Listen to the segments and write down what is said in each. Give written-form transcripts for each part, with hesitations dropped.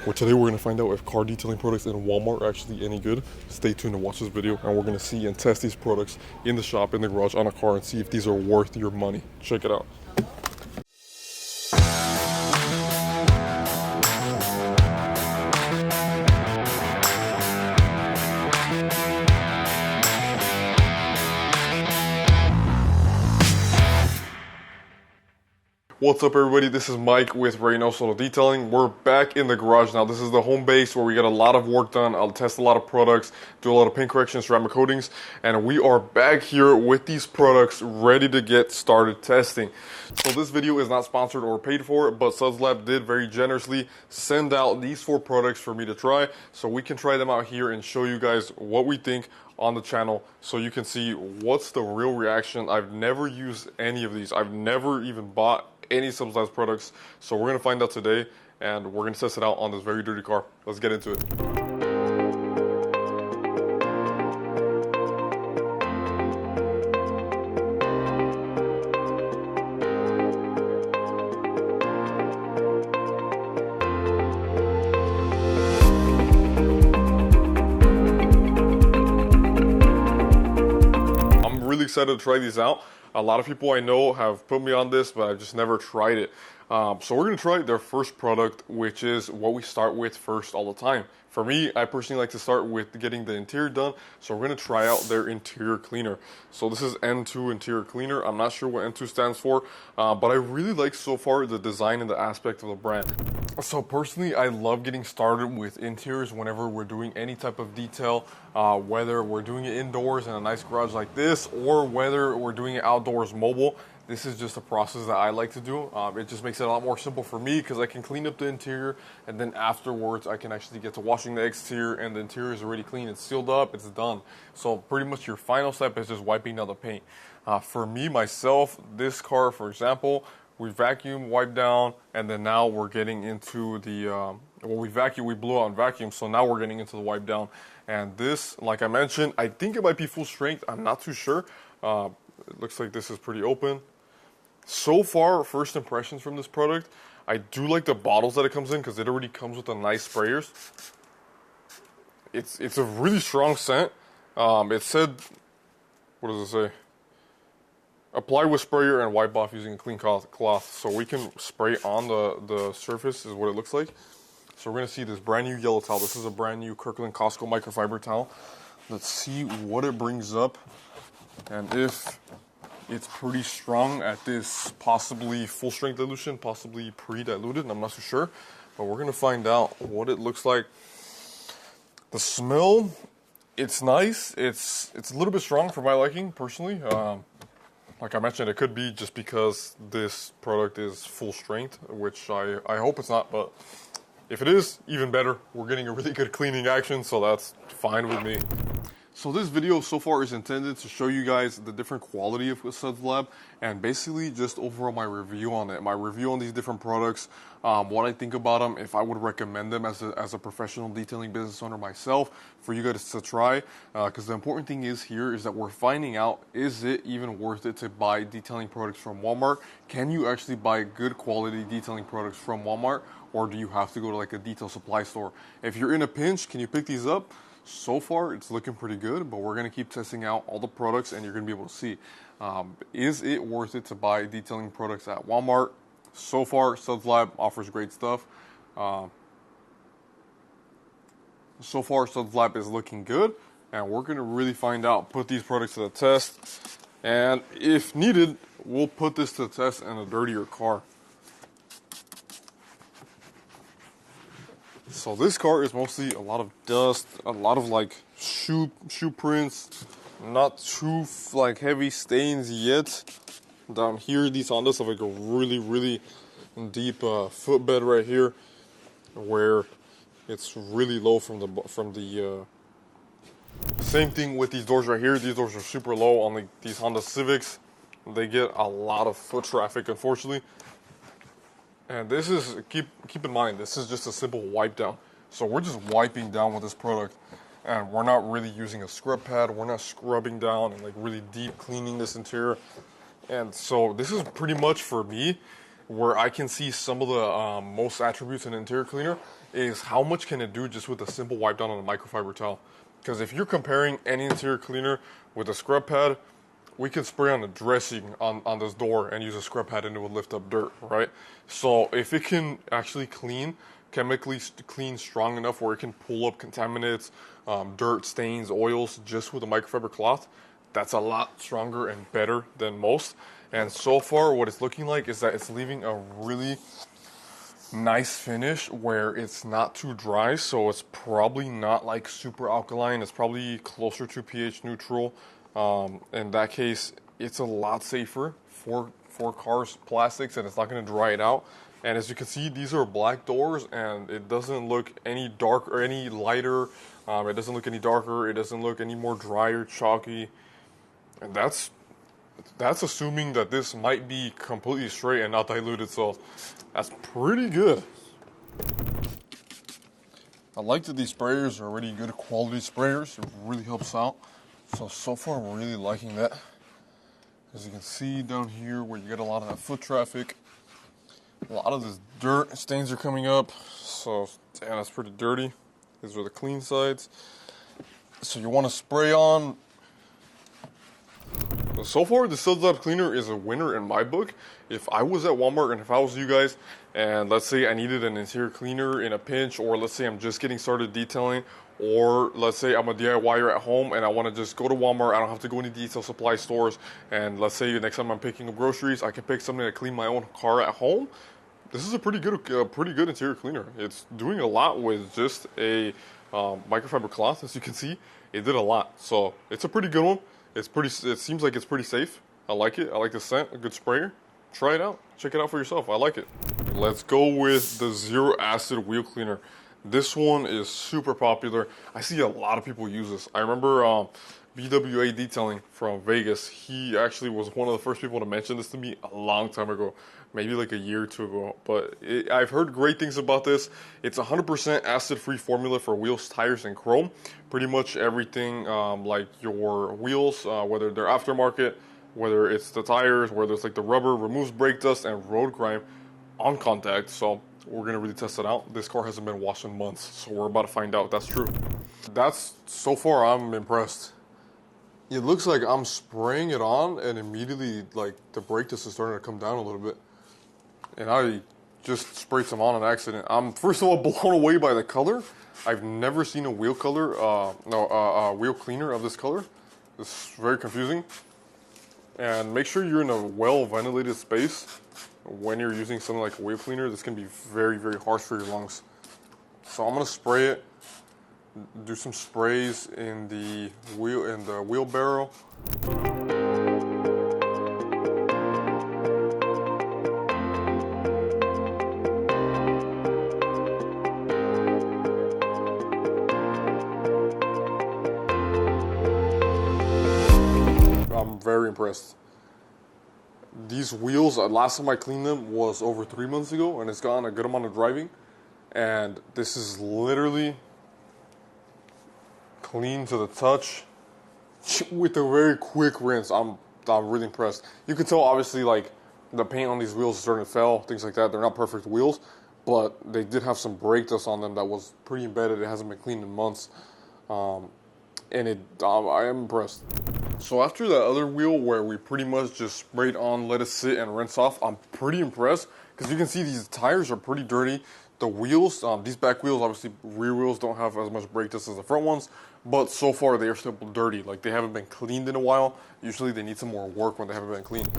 where today we're going to find out if car detailing products in Walmart are actually any good. Stay tuned to watch this video, and we're going to see and test these products in the shop, in the garage, on a car, and see if these are worth your money. Check it out. What's up, everybody? This is Mike with Reynoso Auto Detailing. We're back in the garage now. This is the home base where we get a lot of work done. I'll test a lot of products, do a lot of paint corrections, ceramic coatings, and we are back here with these products ready to get started testing. So this video is not sponsored or paid for, but SudsLab did very generously send out these 4 products for me to try, so we can try them out here and show you guys what we think on the channel, so you can see what's the real reaction. I've never used any of these. I've never even bought any SubLab products, so we're gonna find out today, and we're gonna test it out on this very dirty car. Let's get into it. I'm really excited to try these out. A lot of people I know have put me on this, but I've just never tried it. So we're going to try their first product, which is what we start with first all the time. For me, I personally like to start with getting the interior done, so we're going to try out their interior cleaner. So this is N2 Interior Cleaner. I'm not sure what N2 stands for, but I really like so far the design and the aspect of the brand. So personally, I love getting started with interiors whenever we're doing any type of detail, whether we're doing it indoors in a nice garage like this, or whether we're doing it outdoors mobile. This is just a process that I like to do. It just makes it a lot more simple for me because I can clean up the interior, and then afterwards I can actually get to washing the exterior, and the interior is already clean. It's sealed up, it's done. So pretty much your final step is just wiping down the paint. For me, myself, this car, for example, we vacuum, wipe down, and then now we're getting into the, well, we vacuum, we blew out and vacuum, so now we're getting into the wipe down. And this, like I mentioned, I think it might be full strength. I'm not too sure. It looks like this is pretty open. So far, first impressions from this product, I do like the bottles that it comes in because it already comes with the nice sprayers. It's a really strong scent. It said, what does it say? Apply with sprayer and wipe off using a clean cloth. So we can spray on the surface is what it looks like. So we're going to see this brand new yellow towel. This is a brand new Kirkland Costco microfiber towel. Let's see what it brings up and if it's pretty strong at this possibly full strength dilution, possibly pre-diluted. I'm not so sure, but we're going to find out what it looks like. The smell, it's nice. It's a little bit strong for my liking personally. Like I mentioned, it could be just because this product is full strength, which I hope it's not, but if it is, even better. We're getting a really good cleaning action, so that's fine with me. So this video so far is intended to show you guys the different quality of SudsLab and basically just overall my review on it. My review on these different products, what I think about them, if I would recommend them as a professional detailing business owner myself for you guys to try. Because the important thing is here is that we're finding out, is it even worth it to buy detailing products from Walmart? Can you actually buy good quality detailing products from Walmart? Or do you have to go to like a detail supply store? If you're in a pinch, can you pick these up? So far, it's looking pretty good, but we're going to keep testing out all the products, and you're going to be able to see, is it worth it to buy detailing products at Walmart? So far, SudsLab offers great stuff. So far, SudsLab is looking good, and we're going to really find out, put these products to the test, and if needed, we'll put this to the test in a dirtier car. So this car is mostly a lot of dust, a lot of like shoe prints, not too like heavy stains yet. Down here, these Hondas have like a really deep footbed right here, where it's really low from the. Same thing with these doors right here. These doors are super low on like these Honda Civics. They get a lot of foot traffic, unfortunately. And this is, keep in mind, this is just a simple wipe down. So we're just wiping down with this product, and we're not really using a scrub pad. We're not scrubbing down and like really deep cleaning this interior. And so this is pretty much for me where I can see some of the most attributes in an interior cleaner is how much can it do just with a simple wipe down on a microfiber towel. Because if you're comparing any interior cleaner with a scrub pad, we can spray on the dressing on this door and use a scrub pad and it would lift up dirt, right? So if it can actually chemically clean strong enough where it can pull up contaminants, dirt, stains, oils just with a microfiber cloth, that's a lot stronger and better than most. And so far what it's looking like is that it's leaving a really nice finish where it's not too dry, so it's probably not like super alkaline. It's probably closer to pH neutral. In that case, it's a lot safer for cars plastics, and it's not going to dry it out. And as you can see, these are black doors, and it doesn't look any dark or any lighter. It doesn't look any darker. It doesn't look any more dry or chalky. And that's assuming that this might be completely straight and not diluted, so that's pretty good. I like that these sprayers are already good quality sprayers. It really helps out. So far I'm really liking that. As you can see down here where you get a lot of that foot traffic, a lot of this dirt stains are coming up. So damn, that's pretty dirty. These are the clean sides. So you want to spray on. So far, the SudsLab cleaner is a winner in my book. If I was at Walmart and if I was you guys, and let's say I needed an interior cleaner in a pinch, or let's say I'm just getting started detailing, or let's say I'm a DIYer at home and I want to just go to Walmart, I don't have to go any detail supply stores, and let's say next time I'm picking up groceries, I can pick something to clean my own car at home. This is a pretty good interior cleaner. It's doing a lot with just a microfiber cloth. As you can see, it did a lot. So it's a pretty good one. It seems like it's pretty safe. I like it. I like the scent. A good sprayer. Try it out. Check it out for yourself. I like it. Let's go with the zero acid wheel cleaner. This one is super popular. I see a lot of people use this. I remember BWA Detailing from Vegas. He actually was one of the first people to mention this to me a long time ago, maybe like a year or two ago. But I've heard great things about this. It's 100% acid-free formula for wheels, tires, and chrome. Pretty much everything like your wheels, whether they're aftermarket, whether it's the tires, whether it's like the rubber, removes brake dust and road grime on contact. So we're gonna really test it out. This car hasn't been washed in months, so we're about to find out if that's true. So far I'm impressed. It looks like I'm spraying it on and immediately like the brake dust is starting to come down a little bit. And I just sprayed some on accident. I'm first of all blown away by the color. I've never seen a wheel wheel cleaner of this color. It's very confusing. And make sure you're in a well ventilated space when you're using something like a wheel cleaner. This can be very, very harsh for your lungs. So I'm gonna spray it. Do some sprays in the wheelbarrow. I'm very impressed. These wheels, last time I cleaned them was over 3 months ago, and it's gotten a good amount of driving. And this is literally clean to the touch with a very quick rinse. I'm really impressed. You can tell obviously like the paint on these wheels is starting to fail, things like that. They're not perfect wheels, but they did have some brake dust on them that was pretty embedded. It hasn't been cleaned in months, and I am impressed. So after that other wheel where we pretty much just sprayed on, let it sit and rinse off, I'm pretty impressed because you can see these tires are pretty dirty. The wheels, these back wheels, obviously rear wheels don't have as much brake dust as the front ones, but so far they are still dirty. Like they haven't been cleaned in a while. Usually they need some more work when they haven't been cleaned.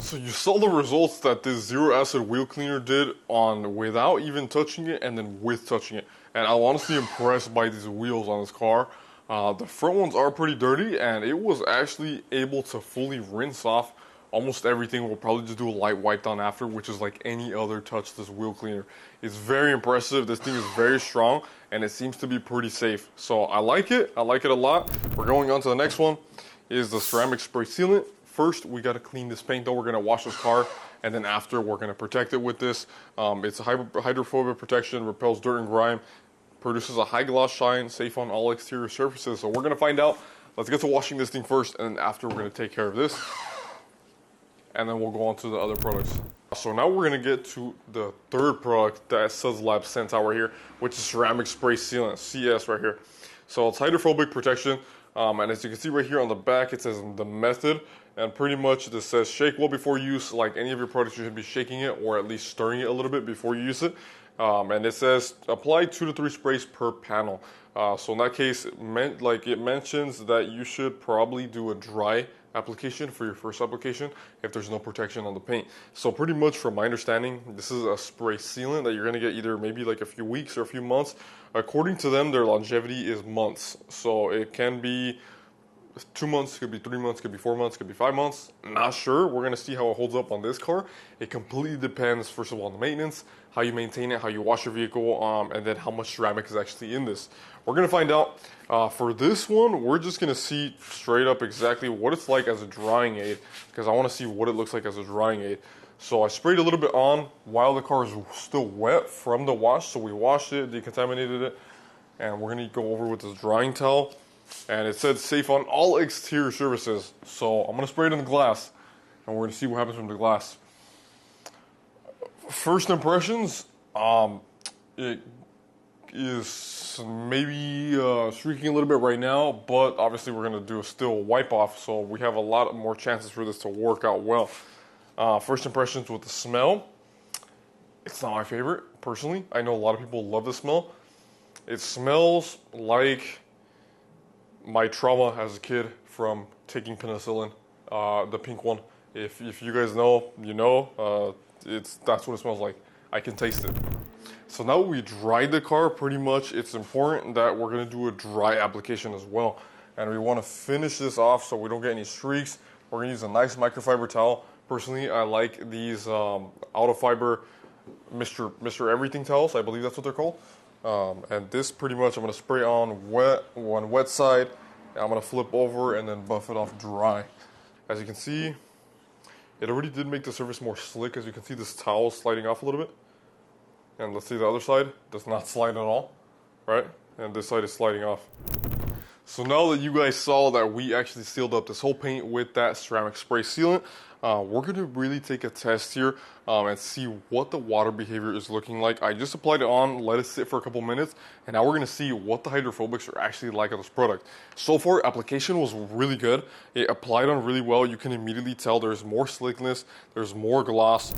So you saw the results that this zero acid wheel cleaner did on without even touching it and then with touching it. And I'm honestly impressed by these wheels on this car. The front ones are pretty dirty, and it was actually able to fully rinse off almost everything. We'll probably just do a light wipe down after, which is like any other touch this wheel cleaner. It's very impressive. This thing is very strong, and it seems to be pretty safe. So I like it. I like it a lot. We're going on to the next one. Is the ceramic spray sealant First, we got to clean this paint though. We're going to wash this car, and then after, we're going to protect it with this. It's a hydrophobic protection, repels dirt and grime, produces a high gloss shine, safe on all exterior surfaces. So we're going to find out. Let's get to washing this thing first, and then after, we're going to take care of this. And then we'll go on to the other products. So now we're going to get to the third product that SudsLab sent out right here, which is ceramic spray sealant, CS right here. So it's hydrophobic protection, and as you can see right here on the back, it says the method, and pretty much this says shake well before use. Like any of your products, you should be shaking it or at least stirring it a little bit before you use it. And it says apply 2 to 3 sprays per panel. So in that case, it mentions that you should probably do a dry application for your first application if there's no protection on the paint. So pretty much from my understanding, this is a spray sealant that you're going to get either maybe like a few weeks or a few months. According to them, their longevity is months. So it can be 2 months, could be 3 months, could be 4 months, could be 5 months. Not sure. We're going to see how it holds up on this car. It completely depends, first of all, on the maintenance, how you maintain it, how you wash your vehicle, and then how much ceramic is actually in this. We're going to find out. For this one, we're just going to see straight up exactly what it's like as a drying aid, because I want to see what it looks like as a drying aid. So I sprayed a little bit on while the car is still wet from the wash. So we washed it, decontaminated it, and we're going to go over with this drying towel. And it said safe on all exterior surfaces. So I'm going to spray it in the glass, and we're going to see what happens from the glass. First impressions, it is maybe streaking a little bit right now, but obviously we're going to do a still wipe off, so we have a lot more chances for this to work out well. First impressions with the smell, it's not my favorite, personally. I know a lot of people love the smell. It smells like my trauma as a kid from taking penicillin, the pink one. If you guys know, you know, that's what it smells like. I can taste it. So now we dried the car pretty much. It's important that we're gonna do a dry application as well. And we wanna finish this off so we don't get any streaks. We're gonna use a nice microfiber towel. Personally, I like these out of fiber Mr. Everything towels. I believe that's what they're called. And this pretty much, I'm gonna spray on one wet side. I'm gonna flip over and then buff it off dry. As you can see, it already did make the surface more slick. As you can see, this towel is sliding off a little bit. And let's see the other side, does not slide at all, right? And this side is sliding off. So now that you guys saw that we actually sealed up this whole paint with that ceramic spray sealant, we're gonna really take a test here and see what the water behavior is looking like. I just applied it on, let it sit for a couple minutes, and now we're gonna see what the hydrophobics are actually like on this product. So far, application was really good. It applied on really well. You can immediately tell there's more slickness, there's more gloss.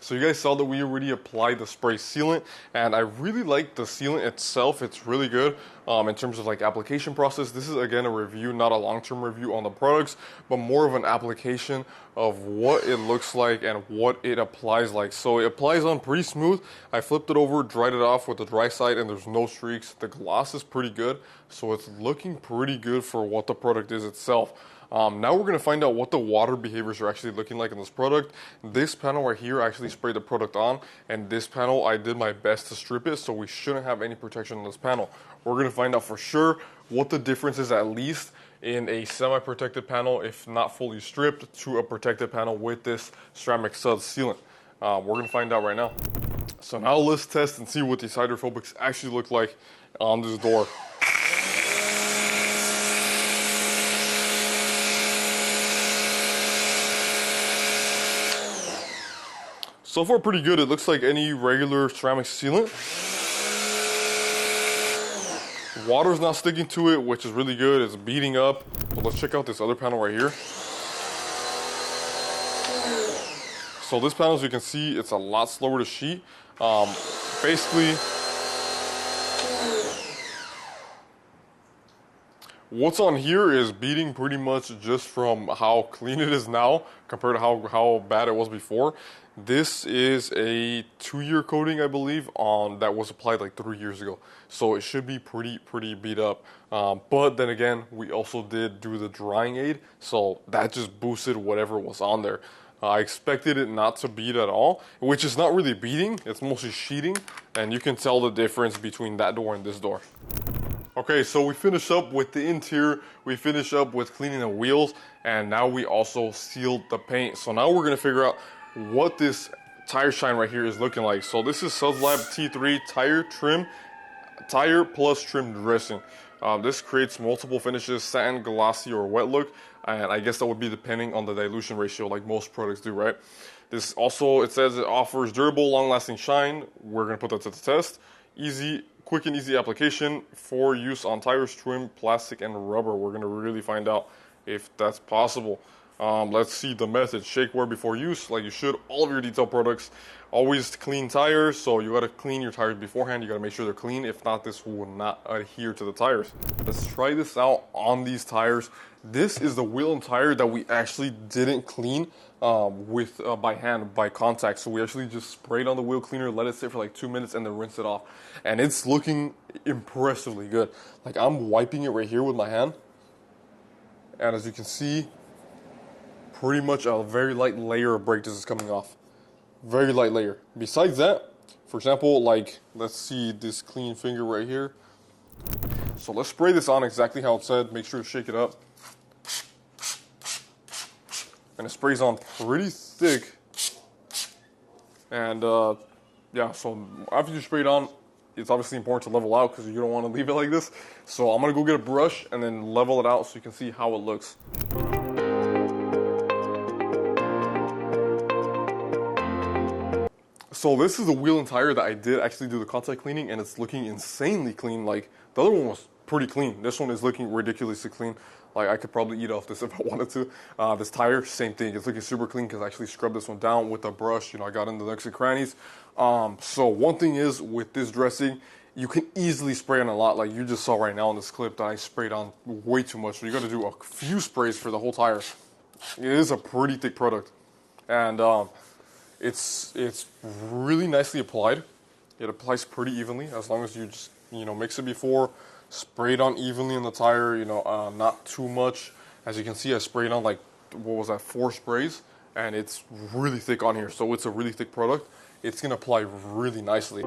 So you guys saw that we already applied the spray sealant, and I really like the sealant itself. It's really good in terms of like application process. This is again a review, not a long-term review on the products, but more of an application of what it looks like and what it applies like. So it applies on pretty smooth. I flipped it over, dried it off with the dry side, and there's no streaks. The gloss is pretty good, so it's looking pretty good for what the product is itself. Now we're going to find out what the water behaviors are actually looking like in this product. This panel right here, I actually sprayed the product on, and this panel, I did my best to strip it, so we shouldn't have any protection on this panel. We're going to find out for sure what the difference is, at least in a semi-protected panel, if not fully stripped, to a protected panel with this ceramic suds sealant. We're going to find out right now. So now let's test and see what these hydrophobics actually look like on this door. So far pretty good. It looks like any regular ceramic sealant. Water's not sticking to it, which is really good. It's beating up. So let's check out this other panel right here. So this panel, as you can see, it's a lot slower to sheet. Basically, what's on here is beating pretty much just from how clean it is now compared to how bad it was before. This is a 2-year coating, I believe, that was applied like 3 years ago. So it should be pretty beat up. But then again, we also did do the drying aid, so that just boosted whatever was on there. I expected it not to beat at all, which is not really beating, it's mostly sheeting, and you can tell the difference between that door and this door. Okay, so we finish up with the interior, we finish up with cleaning the wheels, and now we also sealed the paint. So now we're gonna figure out what this tire shine right here is looking like. So this is SudsLab T3 tire plus trim dressing. This creates multiple finishes, satin, glossy, or wet look, and I guess that would be depending on the dilution ratio like most products do, right? This also, it says it offers durable, long-lasting shine. We're gonna put that to the test. Quick and easy application for use on tires, trim, plastic, and rubber. We're gonna really find out if that's possible. Let's see the method. Shake wear before use, like you should. All of your detail products. Always clean tires, so you gotta clean your tires beforehand. You gotta make sure they're clean. If not, this will not adhere to the tires. Let's try this out on these tires. This is the wheel and tire that we actually didn't clean by hand, by contact. So we actually just sprayed on the wheel cleaner, let it sit for like 2 minutes, and then rinse it off. And it's looking impressively good. Like, I'm wiping it right here with my hand. And as you can see, pretty much a very light layer of brake disc is coming off. Very light layer. Besides that, for example, like, let's see this clean finger right here. So let's spray this on exactly how it said. Make sure to shake it up. And it sprays on pretty thick. And yeah, so after you spray it on, it's obviously important to level out because you don't want to leave it like this. So I'm gonna go get a brush and then level it out so you can see how it looks. So this is the wheel and tire that I did actually do the contact cleaning, and it's looking insanely clean. Like, the other one was pretty clean. This one is looking ridiculously clean. Like, I could probably eat off this if I wanted to. This tire, same thing. It's looking super clean because I actually scrubbed this one down with a brush. You know, I got in the nooks and crannies. So one thing is, with this dressing, you can easily spray on a lot. Like you just saw right now in this clip that I sprayed on way too much. So you got to do a few sprays for the whole tire. It is a pretty thick product. And it's really nicely applied. It applies pretty evenly as long as you just, you know, mix it before, spray it on evenly in the tire, you know, not too much. As you can see, I sprayed on like, what was that, 4 sprays, and it's really thick on here. So it's a really thick product. It's gonna apply really nicely.